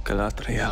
Galadriel.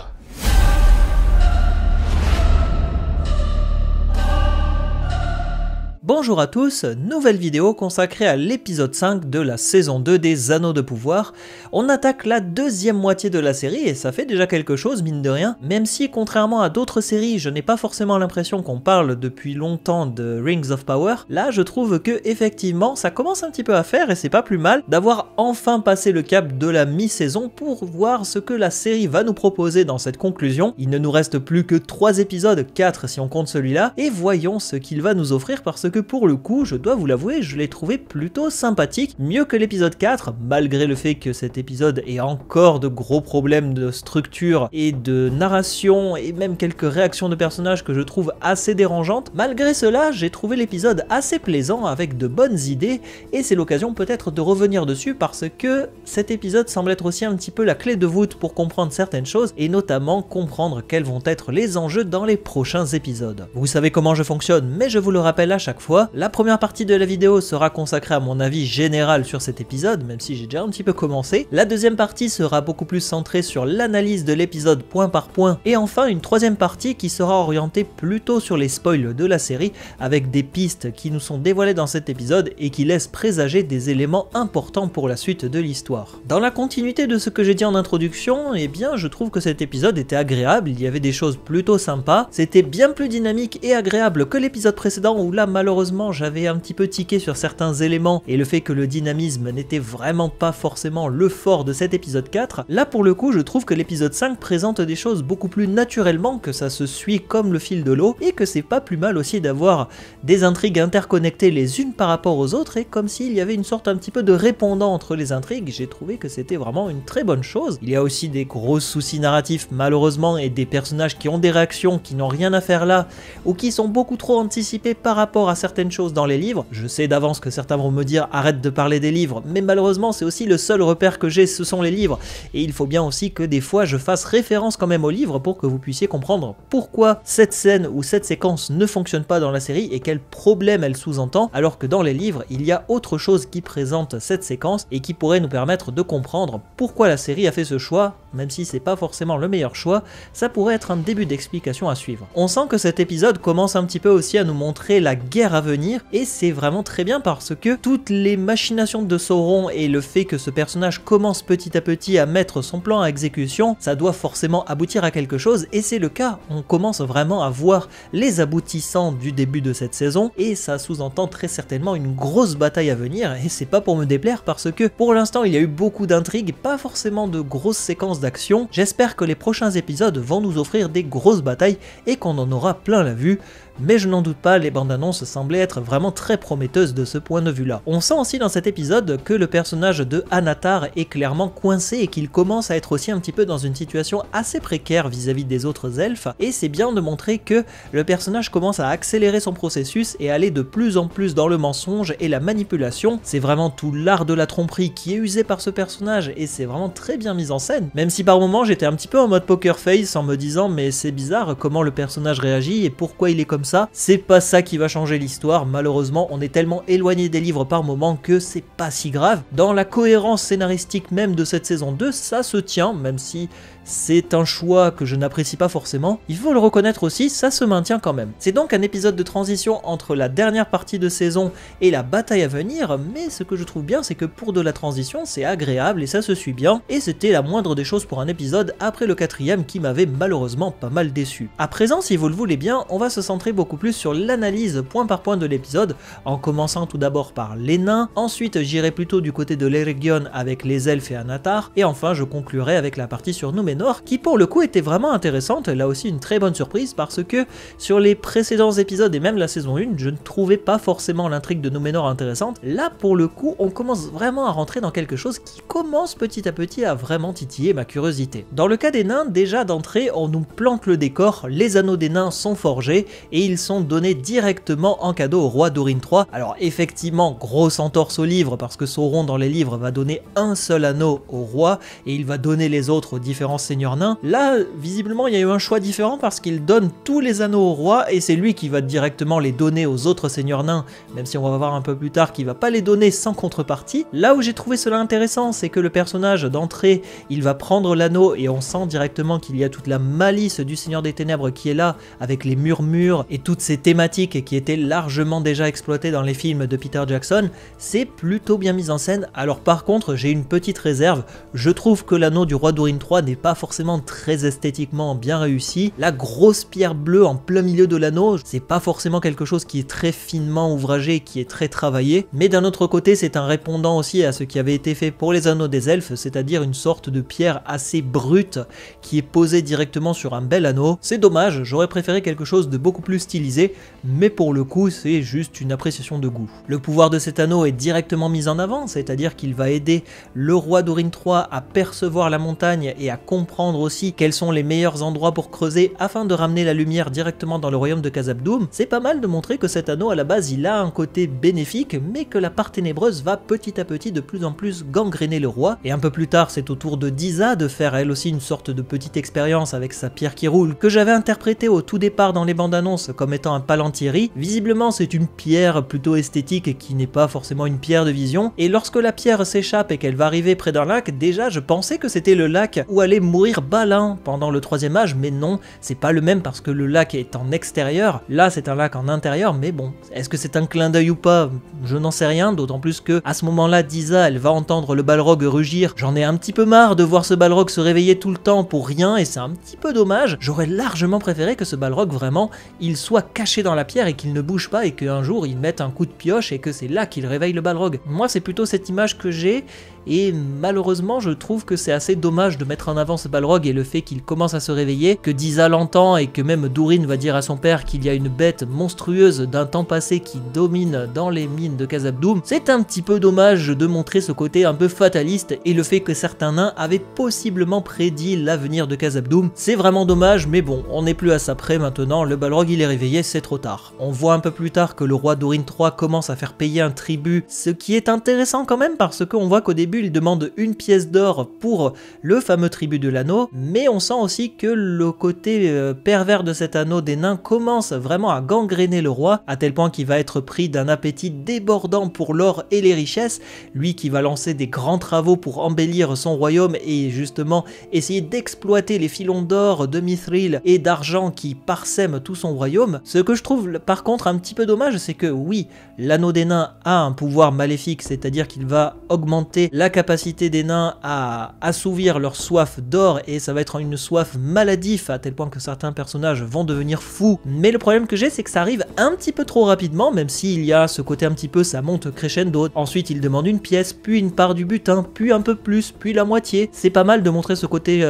Bonjour à tous, nouvelle vidéo consacrée à l'épisode 5 de la saison 2 des Anneaux de Pouvoir. On attaque la deuxième moitié de la série et ça fait déjà quelque chose mine de rien, même si contrairement à d'autres séries, je n'ai pas forcément l'impression qu'on parle depuis longtemps de Rings of Power. Là je trouve que effectivement ça commence un petit peu à faire et c'est pas plus mal d'avoir enfin passé le cap de la mi-saison pour voir ce que la série va nous proposer dans cette conclusion. Il ne nous reste plus que 3 épisodes, 4 si on compte celui-là, et voyons ce qu'il va nous offrir parce que pour le coup, je dois vous l'avouer, je l'ai trouvé plutôt sympathique, mieux que l'épisode 4, malgré le fait que cet épisode ait encore de gros problèmes de structure et de narration et même quelques réactions de personnages que je trouve assez dérangeantes. Malgré cela, j'ai trouvé l'épisode assez plaisant avec de bonnes idées et c'est l'occasion peut-être de revenir dessus parce que cet épisode semble être aussi un petit peu la clé de voûte pour comprendre certaines choses et notamment comprendre quels vont être les enjeux dans les prochains épisodes. Vous savez comment je fonctionne, mais je vous le rappelle à chaque fois. La première partie de la vidéo sera consacrée à mon avis général sur cet épisode, même si j'ai déjà un petit peu commencé. La deuxième partie sera beaucoup plus centrée sur l'analyse de l'épisode point par point. Et enfin, une troisième partie qui sera orientée plutôt sur les spoils de la série, avec des pistes qui nous sont dévoilées dans cet épisode et qui laissent présager des éléments importants pour la suite de l'histoire. Dans la continuité de ce que j'ai dit en introduction, eh bien, je trouve que cet épisode était agréable, il y avait des choses plutôt sympas, c'était bien plus dynamique et agréable que l'épisode précédent où là, malheureusement, j'avais un petit peu tiqué sur certains éléments et le fait que le dynamisme n'était vraiment pas forcément le fort de cet épisode 4, là pour le coup je trouve que l'épisode 5 présente des choses beaucoup plus naturellement, que ça se suit comme le fil de l'eau et que c'est pas plus mal aussi d'avoir des intrigues interconnectées les unes par rapport aux autres et comme s'il y avait une sorte un petit peu de répondant entre les intrigues. J'ai trouvé que c'était vraiment une très bonne chose. Il y a aussi des gros soucis narratifs malheureusement et des personnages qui ont des réactions qui n'ont rien à faire là ou qui sont beaucoup trop anticipés par rapport à certaines choses dans les livres. Je sais d'avance que certains vont me dire arrête de parler des livres, mais malheureusement c'est aussi le seul repère que j'ai, ce sont les livres, et il faut bien aussi que des fois je fasse référence quand même aux livres pour que vous puissiez comprendre pourquoi cette scène ou cette séquence ne fonctionne pas dans la série et quel problème elle sous-entend, alors que dans les livres il y a autre chose qui présente cette séquence et qui pourrait nous permettre de comprendre pourquoi la série a fait ce choix, même si c'est pas forcément le meilleur choix, ça pourrait être un début d'explication à suivre. On sent que cet épisode commence un petit peu aussi à nous montrer la guerre à venir et c'est vraiment très bien parce que toutes les machinations de Sauron et le fait que ce personnage commence petit à petit à mettre son plan à exécution, ça doit forcément aboutir à quelque chose et c'est le cas. On commence vraiment à voir les aboutissants du début de cette saison et ça sous-entend très certainement une grosse bataille à venir et c'est pas pour me déplaire parce que pour l'instant il y a eu beaucoup d'intrigues, pas forcément de grosses séquences d'action. J'espère que les prochains épisodes vont nous offrir des grosses batailles et qu'on en aura plein la vue. Mais je n'en doute pas, les bandes annonces semblaient être vraiment très prometteuses de ce point de vue là. On sent aussi dans cet épisode que le personnage de Anatar est clairement coincé et qu'il commence à être aussi un petit peu dans une situation assez précaire vis-à-vis des autres elfes, et c'est bien de montrer que le personnage commence à accélérer son processus et aller de plus en plus dans le mensonge et la manipulation. C'est vraiment tout l'art de la tromperie qui est usé par ce personnage et c'est vraiment très bien mis en scène, même si par moments j'étais un petit peu en mode poker face en me disant mais c'est bizarre comment le personnage réagit et pourquoi il est comme ça. C'est pas ça qui va changer l'histoire, malheureusement on est tellement éloigné des livres par moment que c'est pas si grave. Dans la cohérence scénaristique même de cette saison 2, ça se tient, même si c'est un choix que je n'apprécie pas forcément, il faut le reconnaître aussi, ça se maintient quand même. C'est donc un épisode de transition entre la dernière partie de saison et la bataille à venir, mais ce que je trouve bien c'est que pour de la transition c'est agréable et ça se suit bien, et c'était la moindre des choses pour un épisode après le 4e qui m'avait malheureusement pas mal déçu. À présent, si vous le voulez bien, on va se centrer beaucoup plus sur l'analyse point par point de l'épisode, en commençant tout d'abord par les nains, ensuite j'irai plutôt du côté de l'Eregion avec les elfes et Anatar, et enfin je conclurai avec la partie sur Númenor, qui pour le coup était vraiment intéressante, là aussi une très bonne surprise parce que sur les précédents épisodes et même la saison 1, je ne trouvais pas forcément l'intrigue de Númenor intéressante. Là pour le coup, on commence vraiment à rentrer dans quelque chose qui commence petit à petit à vraiment titiller ma curiosité. Dans le cas des nains, déjà d'entrée, on nous plante le décor, les anneaux des nains sont forgés et ils sont donnés directement en cadeau au roi d'Orin III. Alors effectivement, grosse entorse au livre parce que Sauron dans les livres va donner un seul anneau au roi et il va donner les autres aux différents seigneurs nains. Là, visiblement, il y a eu un choix différent parce qu'il donne tous les anneaux au roi et c'est lui qui va directement les donner aux autres seigneurs nains, même si on va voir un peu plus tard qu'il va pas les donner sans contrepartie. Là où j'ai trouvé cela intéressant, c'est que le personnage d'entrée, il va prendre l'anneau et on sent directement qu'il y a toute la malice du Seigneur des Ténèbres qui est là, avec les murmures et toutes ces thématiques qui étaient largement déjà exploitées dans les films de Peter Jackson. C'est plutôt bien mis en scène. Alors par contre, j'ai une petite réserve, je trouve que l'anneau du roi d'Orin III n'est pas forcément très esthétiquement bien réussi. La grosse pierre bleue en plein milieu de l'anneau, c'est pas forcément quelque chose qui est très finement ouvragé, qui est très travaillé, mais d'un autre côté c'est un répondant aussi à ce qui avait été fait pour les anneaux des elfes, c'est-à-dire une sorte de pierre assez brute qui est posée directement sur un bel anneau. C'est dommage, j'aurais préféré quelque chose de beaucoup plus stylisé, mais pour le coup c'est juste une appréciation de goût. Le pouvoir de cet anneau est directement mis en avant, c'est-à-dire qu'il va aider le roi d'Orin III à percevoir la montagne et à comprendre aussi quels sont les meilleurs endroits pour creuser afin de ramener la lumière directement dans le royaume de Khazad-dûm. C'est pas mal de montrer que cet anneau à la base il a un côté bénéfique, mais que la part ténébreuse va petit à petit de plus en plus gangréner le roi, et un peu plus tard c'est au tour de Disa de faire elle aussi une sorte de petite expérience avec sa pierre qui roule, que j'avais interprété au tout départ dans les bandes annonces comme étant un Palantiri. Visiblement c'est une pierre plutôt esthétique et qui n'est pas forcément une pierre de vision, et lorsque la pierre s'échappe et qu'elle va arriver près d'un lac, déjà je pensais que c'était le lac où allait mourir Balin pendant le troisième âge, mais non, c'est pas le même parce que le lac est en extérieur, là c'est un lac en intérieur, mais bon, est-ce que c'est un clin d'œil ou pas? Je n'en sais rien, d'autant plus que à ce moment-là, Disa, elle va entendre le Balrog rugir. J'en ai un petit peu marre de voir ce Balrog se réveiller tout le temps pour rien et c'est un petit peu dommage. J'aurais largement préféré que ce Balrog vraiment, il soit caché dans la pierre et qu'il ne bouge pas et qu'un jour il mette un coup de pioche et que c'est là qu'il réveille le Balrog. Moi c'est plutôt cette image que j'ai et malheureusement je trouve que c'est assez dommage de mettre en avant ce Balrog et le fait qu'il commence à se réveiller, que Disa l'entend et que même Durin va dire à son père qu'il y a une bête monstrueuse d'un temps passé qui domine dans les mines de Khazad-dûm. C'est un petit peu dommage de montrer ce côté un peu fataliste et le fait que certains nains avaient possiblement prédit l'avenir de Khazad-dûm. C'est vraiment dommage, mais bon, on n'est plus à ça près maintenant, le Balrog il est réveillé, c'est trop tard. On voit un peu plus tard que le roi d'Orin III commence à faire payer un tribut, ce qui est intéressant quand même parce qu'on voit qu'au début il demande une pièce d'or pour le fameux tribut de l'anneau, mais on sent aussi que le côté pervers de cet anneau des nains commence vraiment à gangréner le roi, à tel point qu'il va être pris d'un appétit débordant pour l'or et les richesses, lui qui va lancer des grands travaux pour embellir son royaume et justement essayer d'exploiter les filons d'or, de mithril et d'argent qui parsèment tout son royaume. Ce que je trouve par contre un petit peu dommage, c'est que oui, l'anneau des nains a un pouvoir maléfique, c'est-à-dire qu'il va augmenter la capacité des nains à assouvir leur soif d'or et ça va être une soif maladive à tel point que certains personnages vont devenir fous. Mais le problème que j'ai, c'est que ça arrive un petit peu trop rapidement, même s'il y a ce côté un petit peu, ça monte crescendo. Ensuite, il demande une pièce, puis une part du butin, puis un peu plus, puis la moitié. C'est pas mal de montrer ce côté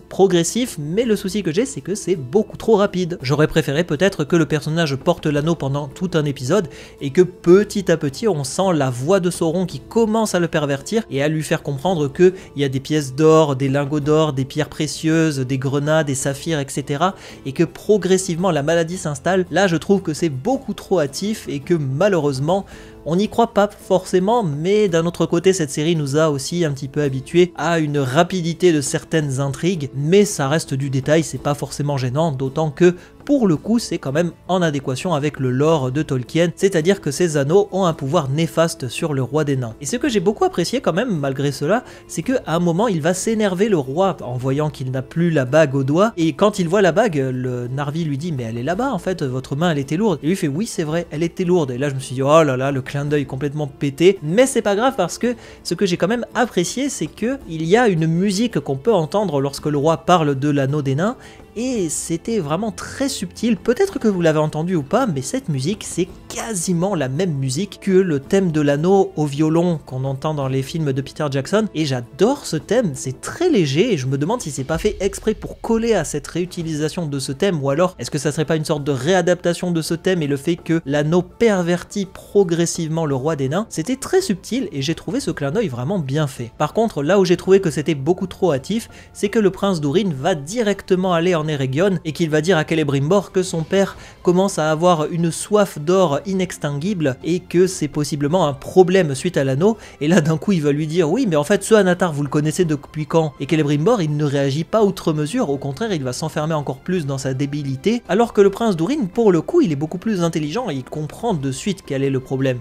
progressif, mais le souci que j'ai, c'est que c'est beaucoup trop rapide. J'aurais préféré peut-être que le personnage porte l'anneau pendant tout un épisode et que petit à petit, on sent la voix de Sauron qui commence à le pervertir et à lui faire comprendre qu'il y a des pièces d'or, des lingots d'or, des pierres précieuses, des grenades, des saphirs, etc. et que progressivement la maladie s'installe. Là, je trouve que c'est beaucoup trop hâtif et que malheureusement, on n'y croit pas forcément, mais d'un autre côté, cette série nous a aussi un petit peu habitués à une rapidité de certaines intrigues, mais ça reste du détail, c'est pas forcément gênant, d'autant que pour le coup, c'est quand même en adéquation avec le lore de Tolkien, c'est-à-dire que ces anneaux ont un pouvoir néfaste sur le roi des nains. Et ce que j'ai beaucoup apprécié quand même, malgré cela, c'est qu'à un moment, il va s'énerver le roi en voyant qu'il n'a plus la bague au doigt, et quand il voit la bague, le Narvi lui dit « mais elle est là-bas en fait, votre main elle était lourde », et lui fait « oui c'est vrai, elle était lourde », et là je me suis dit « oh là là, le clin d'œil complètement pété », mais c'est pas grave parce que ce que j'ai quand même apprécié, c'est que il y a une musique qu'on peut entendre lorsque le roi parle de l'anneau des nains, et c'était vraiment très subtil, peut-être que vous l'avez entendu ou pas, mais cette musique c'est quasiment la même musique que le thème de l'anneau au violon qu'on entend dans les films de Peter Jackson, et j'adore ce thème, c'est très léger et je me demande si c'est pas fait exprès pour coller à cette réutilisation de ce thème, ou alors est-ce que ça serait pas une sorte de réadaptation de ce thème et le fait que l'anneau pervertit progressivement le roi des nains. C'était très subtil et j'ai trouvé ce clin d'œil vraiment bien fait. Par contre, là où j'ai trouvé que c'était beaucoup trop hâtif, c'est que le prince Durin va directement aller en en Eregion et qu'il va dire à Celebrimbor que son père commence à avoir une soif d'or inextinguible et que c'est possiblement un problème suite à l'anneau. Et là d'un coup il va lui dire oui mais en fait ce Anatar vous le connaissez depuis quand? Et Celebrimbor il ne réagit pas outre mesure, au contraire il va s'enfermer encore plus dans sa débilité, alors que le prince Durin pour le coup il est beaucoup plus intelligent et il comprend de suite quel est le problème.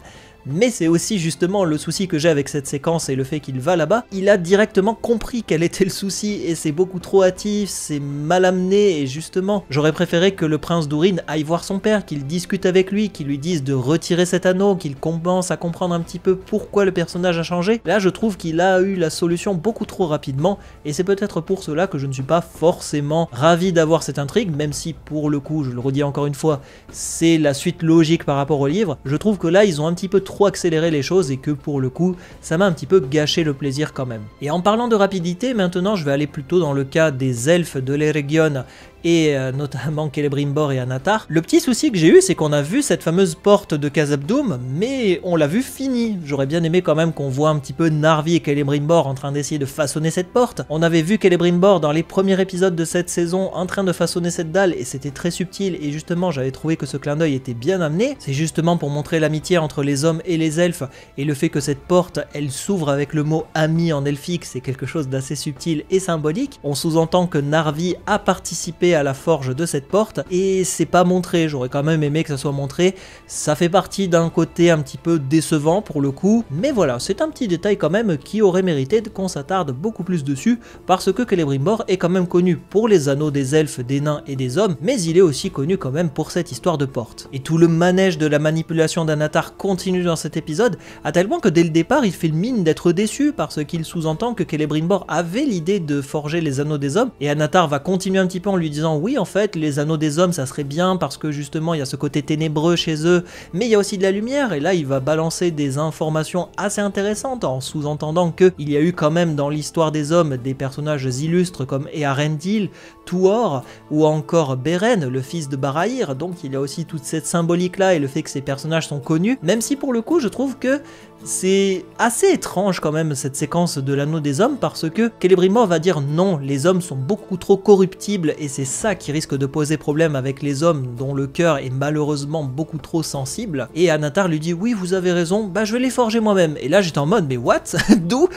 Mais c'est aussi justement le souci que j'ai avec cette séquence et le fait qu'il va là-bas, il a directement compris quel était le souci et c'est beaucoup trop hâtif, c'est mal amené et justement j'aurais préféré que le prince Durin aille voir son père, qu'il discute avec lui, qu'il lui dise de retirer cet anneau, qu'il commence à comprendre un petit peu pourquoi le personnage a changé. Là je trouve qu'il a eu la solution beaucoup trop rapidement et c'est peut-être pour cela que je ne suis pas forcément ravi d'avoir cette intrigue, même si pour le coup, je le redis encore une fois, c'est la suite logique par rapport au livre. Je trouve que là ils ont un petit peu trop accélérer les choses et que pour le coup ça m'a un petit peu gâché le plaisir quand même. Et en parlant de rapidité, maintenant je vais aller plutôt dans le cas des elfes de l'Eregion et notamment Celebrimbor et Anatar. Le petit souci que j'ai eu, c'est qu'on a vu cette fameuse porte de Khazad-dûm, mais on l'a vu finie. J'aurais bien aimé quand même qu'on voit un petit peu Narvi et Celebrimbor en train d'essayer de façonner cette porte. On avait vu Celebrimbor dans les premiers épisodes de cette saison en train de façonner cette dalle et c'était très subtil et justement j'avais trouvé que ce clin d'œil était bien amené. C'est justement pour montrer l'amitié entre les hommes et les elfes et le fait que cette porte, elle s'ouvre avec le mot ami en elfique, c'est quelque chose d'assez subtil et symbolique. On sous-entend que Narvi a participé à la forge de cette porte et c'est pas montré, j'aurais quand même aimé que ça soit montré, ça fait partie d'un côté un petit peu décevant pour le coup, mais voilà, c'est un petit détail quand même qui aurait mérité qu'on s'attarde beaucoup plus dessus parce que Celebrimbor est quand même connu pour les anneaux des elfes, des nains et des hommes, mais il est aussi connu quand même pour cette histoire de porte. Et tout le manège de la manipulation d'Anatar continue dans cet épisode, à tel point que dès le départ il fait le mine d'être déçu parce qu'il sous-entend que Celebrimbor avait l'idée de forger les anneaux des hommes et Anatar va continuer un petit peu en lui disant oui en fait les anneaux des hommes ça serait bien parce que justement il y a ce côté ténébreux chez eux mais il y a aussi de la lumière et là il va balancer des informations assez intéressantes en sous-entendant qu'il y a eu quand même dans l'histoire des hommes des personnages illustres comme Earendil, Tuor ou encore Beren, le fils de Barahir, donc il y a aussi toute cette symbolique là et le fait que ces personnages sont connus, même si pour le coup je trouve que c'est assez étrange quand même cette séquence de l'anneau des hommes parce que Celebrimbor va dire non, les hommes sont beaucoup trop corruptibles et c'est ça qui risque de poser problème avec les hommes dont le cœur est malheureusement beaucoup trop sensible. Et Anatar lui dit oui vous avez raison, bah je vais les forger moi-même. Et là j'étais en mode mais what? D'où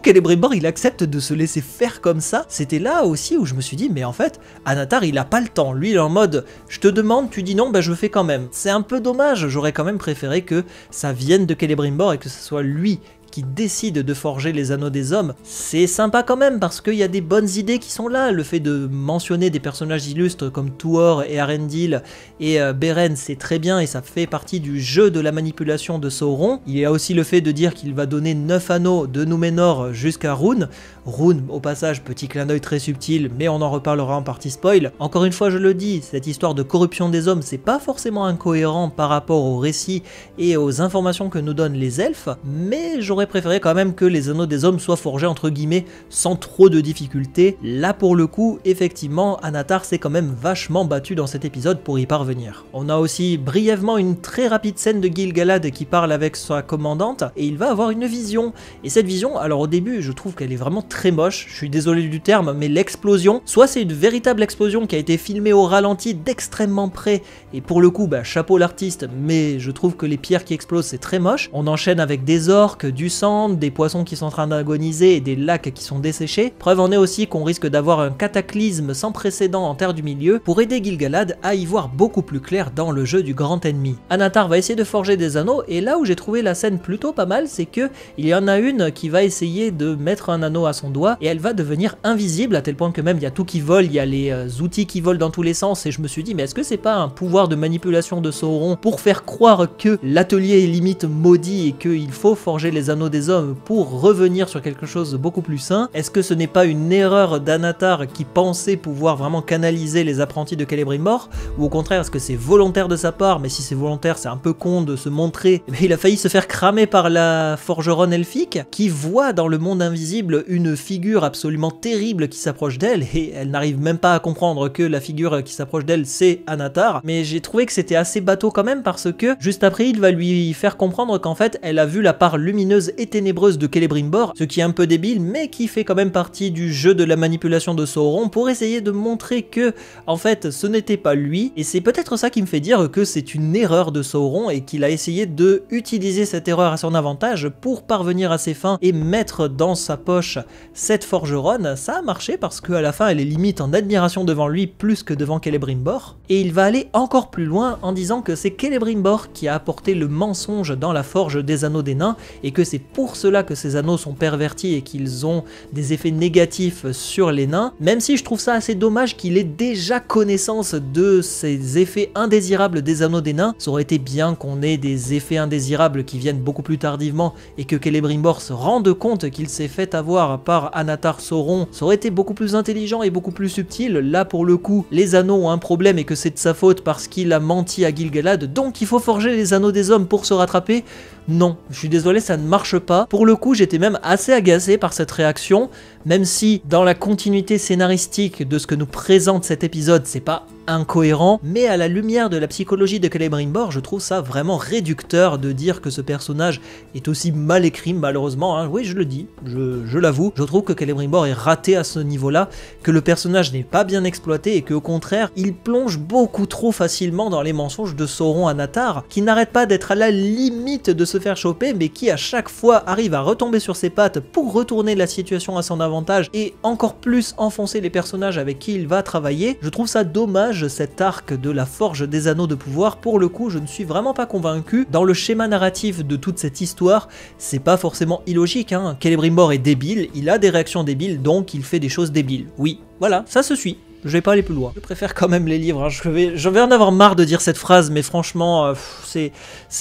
Celebrimbor il accepte de se laisser faire comme ça. C'était là aussi où je me suis dit mais en fait Anatar il a pas le temps, lui il est en mode je te demande, tu dis non, bah je le fais quand même. C'est un peu dommage, j'aurais quand même préféré que ça vienne de Celebrimbor et que ce soit lui qui décide de forger les anneaux des hommes. C'est sympa quand même parce qu'il y a des bonnes idées qui sont là, le fait de mentionner des personnages illustres comme Tuor et Earendil et Beren c'est très bien et ça fait partie du jeu de la manipulation de Sauron. Il y a aussi le fait de dire qu'il va donner 9 anneaux de Númenor jusqu'à Rhûn. Rhûn au passage, petit clin d'œil très subtil mais on en reparlera en partie spoil. Encore une fois je le dis, cette histoire de corruption des hommes c'est pas forcément incohérent par rapport au récit et aux informations que nous donnent les elfes, mais j'aurais préféré quand même que les anneaux des hommes soient forgés entre guillemets sans trop de difficultés. Là pour le coup, effectivement, Anatar s'est quand même vachement battu dans cet épisode pour y parvenir. On a aussi brièvement une très rapide scène de Gil-galad qui parle avec sa commandante et il va avoir une vision. Et cette vision, alors au début je trouve qu'elle est vraiment très moche, je suis désolé du terme, mais l'explosion, soit c'est une véritable explosion qui a été filmée au ralenti d'extrêmement près et pour le coup, bah, chapeau l'artiste, mais je trouve que les pierres qui explosent c'est très moche. On enchaîne avec des orques, du sang, des poissons qui sont en train d'agoniser et des lacs qui sont desséchés. Preuve en est aussi qu'on risque d'avoir un cataclysme sans précédent en Terre du Milieu pour aider Gil-galad à y voir beaucoup plus clair dans le jeu du grand ennemi. Anatar va essayer de forger des anneaux et là où j'ai trouvé la scène plutôt pas mal, c'est que il y en a une qui va essayer de mettre un anneau à son doigt et elle va devenir invisible à tel point que même il y a tout qui vole, il y a les outils qui volent dans tous les sens et je me suis dit mais est-ce que c'est pas un pouvoir de manipulation de Sauron pour faire croire que l'atelier est limite maudit et qu'il faut forger les anneaux des hommes pour revenir sur quelque chose de beaucoup plus sain? Est-ce que ce n'est pas une erreur d'Anatar qui pensait pouvoir vraiment canaliser les apprentis de Celebrimbor? Ou au contraire, est-ce que c'est volontaire de sa part? Mais si c'est volontaire, c'est un peu con de se montrer. Mais il a failli se faire cramer par la forgeronne elfique qui voit dans le monde invisible une figure absolument terrible qui s'approche d'elle et elle n'arrive même pas à comprendre que la figure qui s'approche d'elle c'est Anatar. Mais j'ai trouvé que c'était assez bateau quand même parce que juste après il va lui faire comprendre qu'en fait elle a vu la part lumineuse mystérieuse et ténébreuse de Celebrimbor, ce qui est un peu débile mais qui fait quand même partie du jeu de la manipulation de Sauron pour essayer de montrer que en fait ce n'était pas lui, et c'est peut-être ça qui me fait dire que c'est une erreur de Sauron et qu'il a essayé de utiliser cette erreur à son avantage pour parvenir à ses fins et mettre dans sa poche cette forgeronne. Ça a marché parce qu'à la fin elle est limite en admiration devant lui plus que devant Celebrimbor, et il va aller encore plus loin en disant que c'est Celebrimbor qui a apporté le mensonge dans la forge des anneaux des nains et que c'est pour cela que ces anneaux sont pervertis et qu'ils ont des effets négatifs sur les nains, même si je trouve ça assez dommage qu'il ait déjà connaissance de ces effets indésirables des anneaux des nains. Ça aurait été bien qu'on ait des effets indésirables qui viennent beaucoup plus tardivement et que Celebrimbor se rende compte qu'il s'est fait avoir par Anatar Sauron. Ça aurait été beaucoup plus intelligent et beaucoup plus subtil. Là pour le coup, les anneaux ont un problème et que c'est de sa faute parce qu'il a menti à Gil-galad, donc il faut forger les anneaux des hommes pour se rattraper. Non, je suis désolé, ça ne marche pas. Pour le coup, j'étais même assez agacé par cette réaction, même si dans la continuité scénaristique de ce que nous présente cet épisode, c'est pas incohérent, mais à la lumière de la psychologie de Celebrimbor, je trouve ça vraiment réducteur de dire que ce personnage est aussi mal écrit, malheureusement, hein. Oui, je le dis, je l'avoue, je trouve que Celebrimbor est raté à ce niveau-là, que le personnage n'est pas bien exploité et qu'au contraire, il plonge beaucoup trop facilement dans les mensonges de Sauron Anatar, qui n'arrête pas d'être à la limite de se faire choper, mais qui à chaque fois arrive à retomber sur ses pattes pour retourner la situation à son avantage et encore plus enfoncer les personnages avec qui il va travailler. Je trouve ça dommage, cet arc de la forge des anneaux de pouvoir. Pour le coup, je ne suis vraiment pas convaincu. Dans le schéma narratif de toute cette histoire, c'est pas forcément illogique, hein. Celebrimbor est débile, il a des réactions débiles, donc il fait des choses débiles. Oui, voilà, ça se suit. Je vais pas aller plus loin. Je préfère quand même les livres, hein. Je vais en avoir marre de dire cette phrase, mais franchement, c'est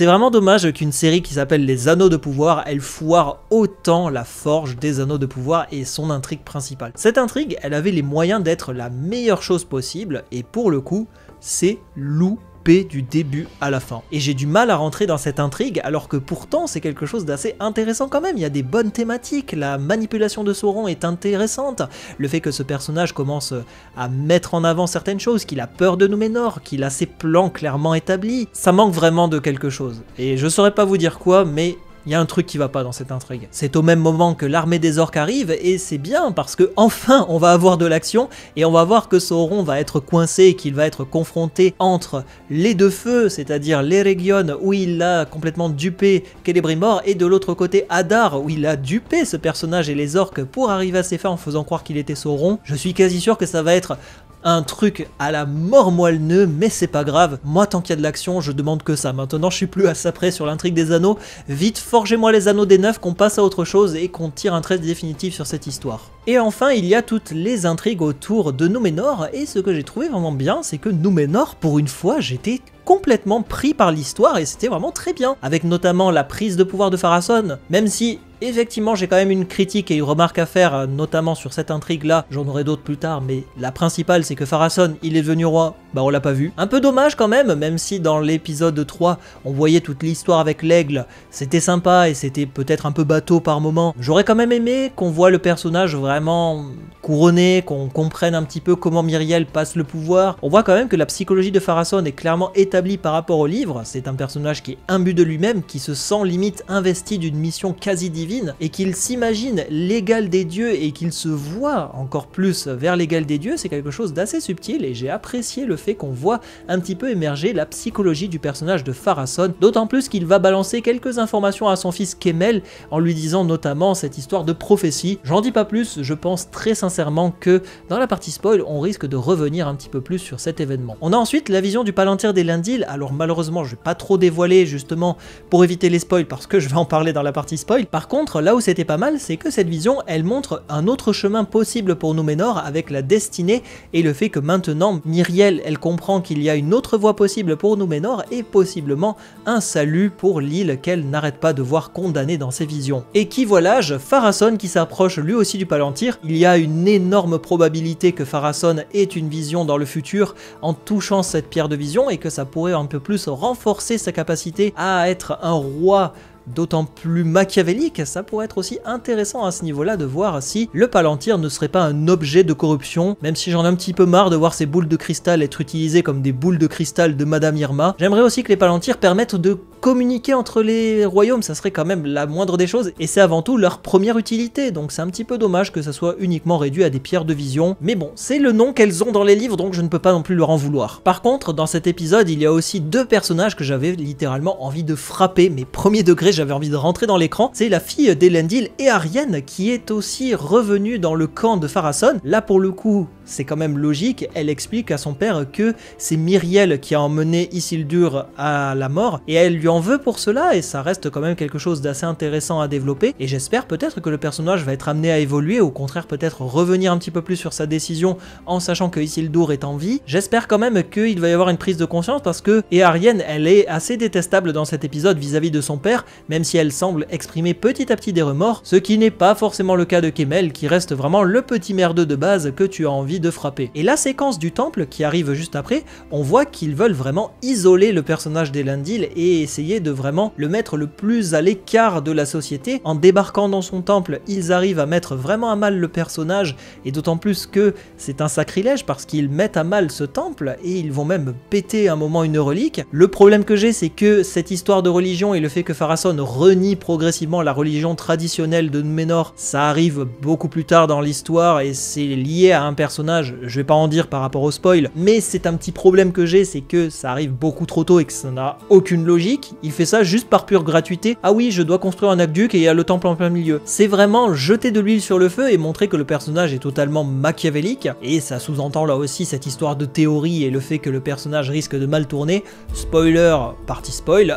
vraiment dommage qu'une série qui s'appelle Les Anneaux de Pouvoir, elle foire autant la forge des Anneaux de Pouvoir et son intrigue principale. Cette intrigue, elle avait les moyens d'être la meilleure chose possible, et pour le coup, c'est loupé du début à la fin. Et j'ai du mal à rentrer dans cette intrigue, alors que pourtant c'est quelque chose d'assez intéressant quand même. Il y a des bonnes thématiques, la manipulation de Sauron est intéressante, le fait que ce personnage commence à mettre en avant certaines choses, qu'il a peur de Númenor, qu'il a ses plans clairement établis, ça manque vraiment de quelque chose. Et je saurais pas vous dire quoi, mais il y a un truc qui va pas dans cette intrigue. C'est au même moment que l'armée des orques arrive, et c'est bien parce que enfin on va avoir de l'action, et on va voir que Sauron va être coincé et qu'il va être confronté entre les deux feux, c'est-à-dire l'Eregion où il a complètement dupé Celebrimbor, et de l'autre côté Adar où il a dupé ce personnage et les orques pour arriver à ses fins en faisant croire qu'il était Sauron. Je suis quasi sûr que ça va être un truc à la mort moelle-neu, mais c'est pas grave. Moi, tant qu'il y a de l'action, je demande que ça. Maintenant, je suis plus à ça près sur l'intrigue des anneaux. Vite, forgez-moi les anneaux des neufs, qu'on passe à autre chose et qu'on tire un trait définitif sur cette histoire. Et enfin, il y a toutes les intrigues autour de Númenor, et ce que j'ai trouvé vraiment bien, c'est que Númenor, pour une fois, j'étais complètement pris par l'histoire et c'était vraiment très bien, avec notamment la prise de pouvoir de Pharasson, même si effectivement j'ai quand même une critique et une remarque à faire, notamment sur cette intrigue là, j'en aurai d'autres plus tard, mais la principale c'est que Pharasson il est devenu roi, bah on l'a pas vu. Un peu dommage quand même si dans l'épisode 3 on voyait toute l'histoire avec l'aigle, c'était sympa et c'était peut-être un peu bateau par moment, j'aurais quand même aimé qu'on voit le personnage vraiment couronné, qu'on comprenne un petit peu comment Myriel passe le pouvoir. On voit quand même que la psychologie de Pharasson est clairement établie par rapport au livre, c'est un personnage qui est imbu de lui-même, qui se sent limite investi d'une mission quasi divine, et qu'il s'imagine l'égal des dieux et qu'il se voit encore plus vers l'égal des dieux. C'est quelque chose d'assez subtil et j'ai apprécié le fait qu'on voit un petit peu émerger la psychologie du personnage de Pharasson, d'autant plus qu'il va balancer quelques informations à son fils Kemel en lui disant notamment cette histoire de prophétie. J'en dis pas plus, je pense très sincèrement que dans la partie spoil, on risque de revenir un petit peu plus sur cet événement. On a ensuite la vision du Palantir d'Elendil. Alors malheureusement, je vais pas trop dévoiler justement pour éviter les spoils parce que je vais en parler dans la partie spoil. Par contre, là où c'était pas mal, c'est que cette vision, elle montre un autre chemin possible pour Númenor avec la destinée et le fait que maintenant, Myriel, elle comprend qu'il y a une autre voie possible pour Númenor et possiblement un salut pour l'île qu'elle n'arrête pas de voir condamnée dans ses visions. Et qui voilà-je, Pharasson qui s'approche lui aussi du Palantir. Il y a une énorme probabilité que Pharasson ait une vision dans le futur en touchant cette pierre de vision et que ça pourrait un peu plus renforcer sa capacité à être un roi d'autant plus machiavélique, ça pourrait être aussi intéressant à ce niveau-là de voir si le Palantir ne serait pas un objet de corruption, même si j'en ai un petit peu marre de voir ces boules de cristal être utilisées comme des boules de cristal de Madame Irma. J'aimerais aussi que les Palantirs permettent de communiquer entre les royaumes, ça serait quand même la moindre des choses, et c'est avant tout leur première utilité, donc c'est un petit peu dommage que ça soit uniquement réduit à des pierres de vision, mais bon, c'est le nom qu'elles ont dans les livres, donc je ne peux pas non plus leur en vouloir. Par contre, dans cet épisode, il y a aussi deux personnages que j'avais littéralement envie de frapper, mais premier degré, j'avais envie de rentrer dans l'écran, c'est la fille d'Elendil et Arienne, qui est aussi revenue dans le camp de Pharasson. Là, pour le coup, c'est quand même logique, elle explique à son père que c'est Myriel qui a emmené Isildur à la mort, et elle lui en veut pour cela, et ça reste quand même quelque chose d'assez intéressant à développer, et j'espère peut-être que le personnage va être amené à évoluer, au contraire peut-être revenir un petit peu plus sur sa décision en sachant que Isildur est en vie. J'espère quand même qu'il va y avoir une prise de conscience, parce que Arienne, elle est assez détestable dans cet épisode vis-à-vis de son père, même si elle semble exprimer petit à petit des remords, ce qui n'est pas forcément le cas de Kemel, qui reste vraiment le petit merdeux de base que tu as envie de frapper. Et la séquence du temple qui arrive juste après, on voit qu'ils veulent vraiment isoler le personnage d'Elendil et essayer de vraiment le mettre le plus à l'écart de la société. En débarquant dans son temple, ils arrivent à mettre vraiment à mal le personnage, et d'autant plus que c'est un sacrilège parce qu'ils mettent à mal ce temple et ils vont même péter un moment une relique. Le problème que j'ai, c'est que cette histoire de religion et le fait que Pharasson renie progressivement la religion traditionnelle de Númenor, ça arrive beaucoup plus tard dans l'histoire et c'est lié à un personnage, je vais pas en dire par rapport au spoil, mais c'est un petit problème que j'ai, c'est que ça arrive beaucoup trop tôt et que ça n'a aucune logique. Il fait ça juste par pure gratuité. Ah oui, je dois construire un aqueduc et il y a le temple en plein milieu. C'est vraiment jeter de l'huile sur le feu et montrer que le personnage est totalement machiavélique, et ça sous-entend là aussi cette histoire de théorie et le fait que le personnage risque de mal tourner. Spoiler, partie spoil.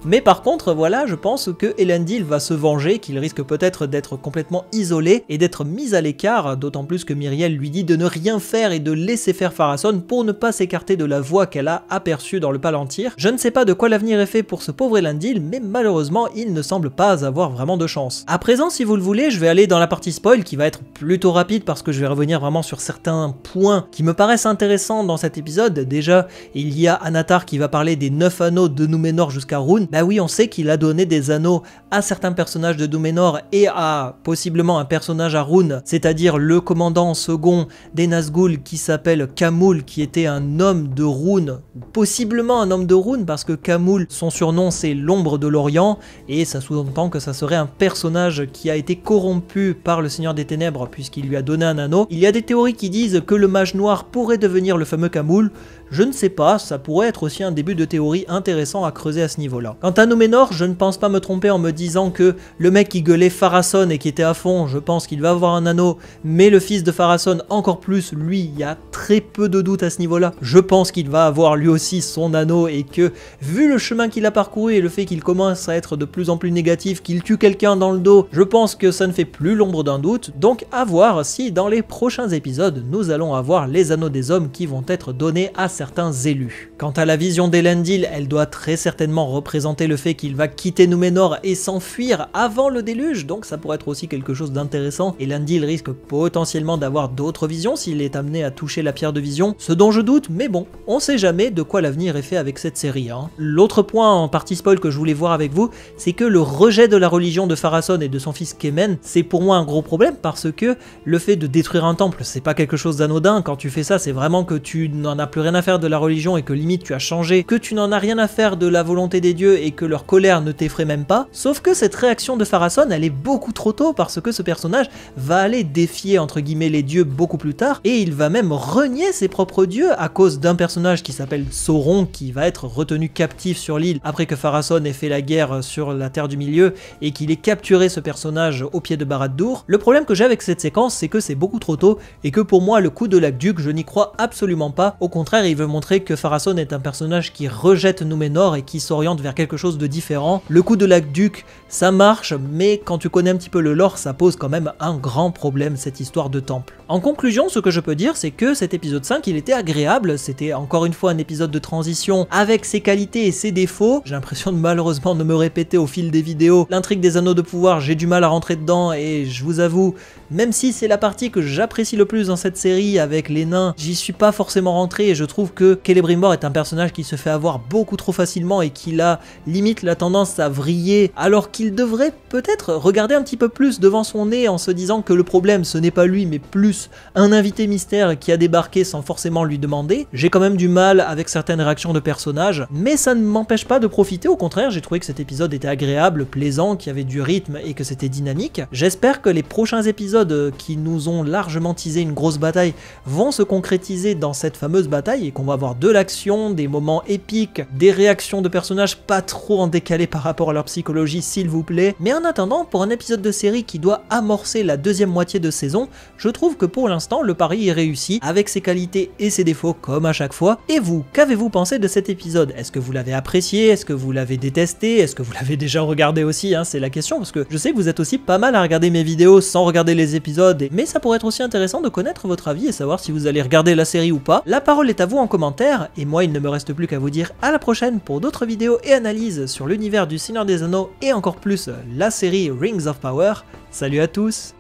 Mais par contre, voilà, je pense que Elendil va se venger, qu'il risque peut-être d'être complètement isolé et d'être mis à l'écart, d'autant plus que Myriel lui dit de ne rien faire et de laisser faire Pharasson pour ne pas s'écarter de la voie qu'elle a aperçue dans le Palantir. Je ne sais pas de quoi l'avenir est fait pour ce pauvre Elendil, mais malheureusement, il ne semble pas avoir vraiment de chance. À présent, si vous le voulez, je vais aller dans la partie spoil qui va être plutôt rapide parce que je vais revenir vraiment sur certains points qui me paraissent intéressants dans cet épisode. Déjà, il y a Anatar qui va parler des 9 anneaux de Númenor jusqu'à Rhûn. Bah oui, on sait qu'il a donné des anneaux à certains personnages de Númenor et à possiblement un personnage à Rhûn, c'est-à-dire le commandant second des Nazgûl qui s'appelle Khamûl, qui était un homme de Rhûn, possiblement un homme de Rhûn parce que Khamûl, son surnom c'est l'ombre de l'Orient, et ça sous-entend que ça serait un personnage qui a été corrompu par le Seigneur des Ténèbres puisqu'il lui a donné un anneau. Il y a des théories qui disent que le mage noir pourrait devenir le fameux Khamûl. Je ne sais pas, ça pourrait être aussi un début de théorie intéressant à creuser à ce niveau-là. Quant à Númenor, je ne pense pas me tromper en me disant que le mec qui gueulait Pharasson et qui était à fond, je pense qu'il va avoir un anneau, mais le fils de Pharasson encore plus, lui, il y a très peu de doute à ce niveau-là. Je pense qu'il va avoir lui aussi son anneau et que, vu le chemin qu'il a parcouru et le fait qu'il commence à être de plus en plus négatif, qu'il tue quelqu'un dans le dos, je pense que ça ne fait plus l'ombre d'un doute. Donc à voir si dans les prochains épisodes, nous allons avoir les anneaux des hommes qui vont être donnés à certains élus. Quant à la vision d'Elendil, elle doit très certainement représenter le fait qu'il va quitter Númenor et s'enfuir avant le déluge, donc ça pourrait être aussi quelque chose d'intéressant. Elendil risque potentiellement d'avoir d'autres visions s'il est amené à toucher la pierre de vision, ce dont je doute, mais bon, on sait jamais de quoi l'avenir est fait avec cette série. L'autre point en partie spoil que je voulais voir avec vous, c'est que le rejet de la religion de Pharasson et de son fils Kemen, c'est pour moi un gros problème parce que le fait de détruire un temple, c'est pas quelque chose d'anodin. Quand tu fais ça, c'est vraiment que tu n'en as plus rien à faire de la religion et que limite tu as changé, que tu n'en as rien à faire de la volonté des dieux et que leur colère ne t'effraie même pas. Sauf que cette réaction de Pharasson, elle est beaucoup trop tôt parce que ce personnage va aller défier entre guillemets les dieux beaucoup plus tard et il va même renier ses propres dieux à cause d'un personnage qui s'appelle Sauron qui va être retenu captif sur l'île après que Pharasson ait fait la guerre sur la Terre du Milieu et qu'il ait capturé ce personnage au pied de Barad-dûr. Le problème que j'ai avec cette séquence, c'est que c'est beaucoup trop tôt et que pour moi le coup de l'aqueduc, je n'y crois absolument pas. Au contraire, il veut montrer que Pharasson est un personnage qui rejette Númenor et qui s'oriente vers quelque chose de différent. Le coup de l'aqueduc, ça marche, mais quand tu connais un petit peu le lore, ça pose quand même un grand problème, cette histoire de temple. En conclusion, ce que je peux dire, c'est que cet épisode 5, il était agréable. C'était encore une fois un épisode de transition avec ses qualités et ses défauts. J'ai l'impression de malheureusement de me répéter au fil des vidéos. L'intrigue des anneaux de pouvoir, j'ai du mal à rentrer dedans et je vous avoue, Même si c'est la partie que j'apprécie le plus dans cette série avec les nains, j'y suis pas forcément rentré et je trouve que Celebrimbor est un personnage qui se fait avoir beaucoup trop facilement et qu'il a limite la tendance à vriller, alors qu'il devrait peut-être regarder un petit peu plus devant son nez en se disant que le problème ce n'est pas lui mais plus un invité mystère qui a débarqué sans forcément lui demander. J'ai quand même du mal avec certaines réactions de personnages, mais ça ne m'empêche pas de profiter, au contraire j'ai trouvé que cet épisode était agréable, plaisant, qu'il y avait du rythme et que c'était dynamique. J'espère que les prochains épisodes qui nous ont largement teasé une grosse bataille vont se concrétiser dans cette fameuse bataille et qu'on va avoir de l'action, des moments épiques, des réactions de personnages pas trop en décalé par rapport à leur psychologie s'il vous plaît. Mais en attendant, pour un épisode de série qui doit amorcer la deuxième moitié de saison, je trouve que pour l'instant le pari est réussi avec ses qualités et ses défauts comme à chaque fois. Et vous, qu'avez-vous pensé de cet épisode? Est-ce que vous l'avez apprécié? Est-ce que vous l'avez détesté? Est-ce que vous l'avez déjà regardé aussi, hein, c'est la question, parce que je sais que vous êtes aussi pas mal à regarder mes vidéos sans regarder les épisodes, mais ça pourrait être aussi intéressant de connaître votre avis et savoir si vous allez regarder la série ou pas. La parole est à vous en commentaire, et moi il ne me reste plus qu'à vous dire à la prochaine pour d'autres vidéos et analyses sur l'univers du Seigneur des Anneaux et encore plus la série Rings of Power. Salut à tous!